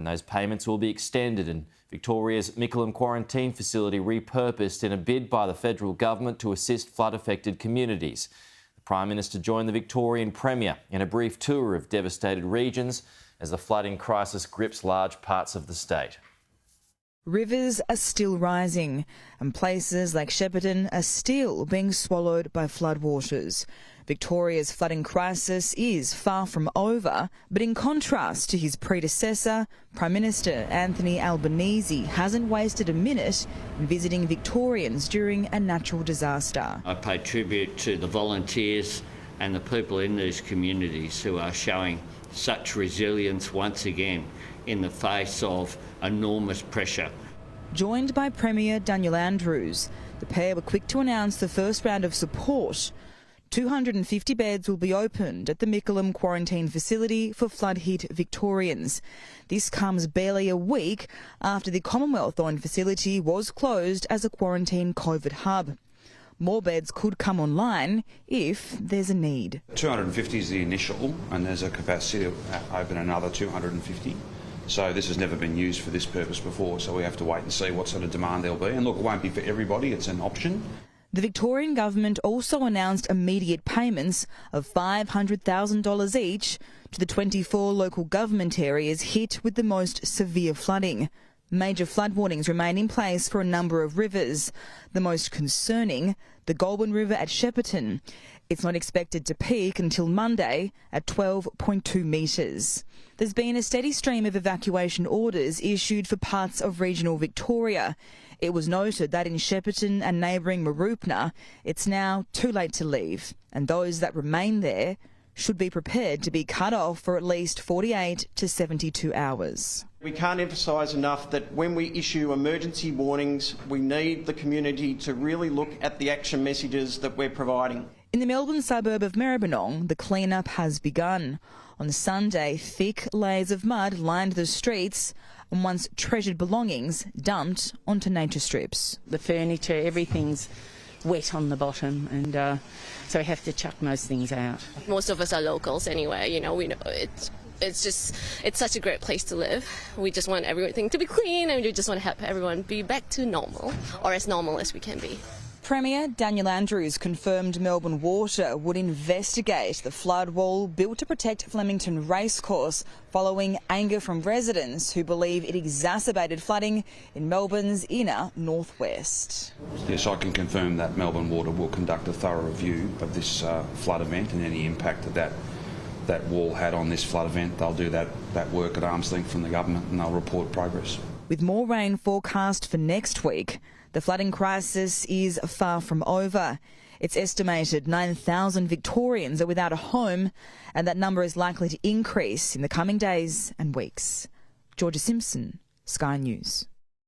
And those payments will be extended and Victoria's Mickleham quarantine facility repurposed in a bid by the federal government to assist flood-affected communities. The Prime Minister joined the Victorian Premier in a brief tour of devastated regions as the flooding crisis grips large parts of the state. Rivers are still rising and places like Shepparton are still being swallowed by floodwaters. Victoria's flooding crisis is far from over, but in contrast to his predecessor, Prime Minister Anthony Albanese hasn't wasted a minute in visiting Victorians during a natural disaster. I pay tribute to the volunteers and the people in these communities who are showing such resilience once again in the face of enormous pressure. Joined by Premier Daniel Andrews, the pair were quick to announce the first round of support. 250 beds will be opened at the Mickleham quarantine facility for flood-hit Victorians. This comes barely a week after the Commonwealth-owned facility was closed as a quarantine COVID hub. More beds could come online if there's a need. 250 is the initial, and there's a capacity to open another 250. So this has never been used for this purpose before, so we have to wait and see what sort of demand there'll be. And look, it won't be for everybody, it's an option. The Victorian government also announced immediate payments of $500,000 each to the 24 local government areas hit with the most severe flooding. Major flood warnings remain in place for a number of rivers. The most concerning, the Goulburn River at Shepparton. It's not expected to peak until Monday at 12.2 metres. There's been a steady stream of evacuation orders issued for parts of regional Victoria. It was noted that in Shepparton and neighbouring Mooroopna, it's now too late to leave, and those that remain there should be prepared to be cut off for at least 48 to 72 hours. We can't emphasise enough that when we issue emergency warnings, we need the community to really look at the action messages that we're providing. In the Melbourne suburb of Maribyrnong, the clean-up has begun. On Sunday, thick layers of mud lined the streets and once treasured belongings dumped onto nature strips. The furniture, everything's wet on the bottom, and so we have to chuck most things out. Most of us are locals anyway, you know, we know it's such a great place to live. We just want everything to be clean, and we just want to help everyone be back to normal, or as normal as we can be. Premier Daniel Andrews confirmed Melbourne Water would investigate the flood wall built to protect Flemington Racecourse following anger from residents who believe it exacerbated flooding in Melbourne's inner northwest. Yes, I can confirm that Melbourne Water will conduct a thorough review of this flood event and any impact that wall had on this flood event. They'll do that work at arm's length from the government, and they'll report progress. With more rain forecast for next week, the flooding crisis is far from over. It's estimated 9,000 Victorians are without a home, and that number is likely to increase in the coming days and weeks. Georgia Simpson, Sky News.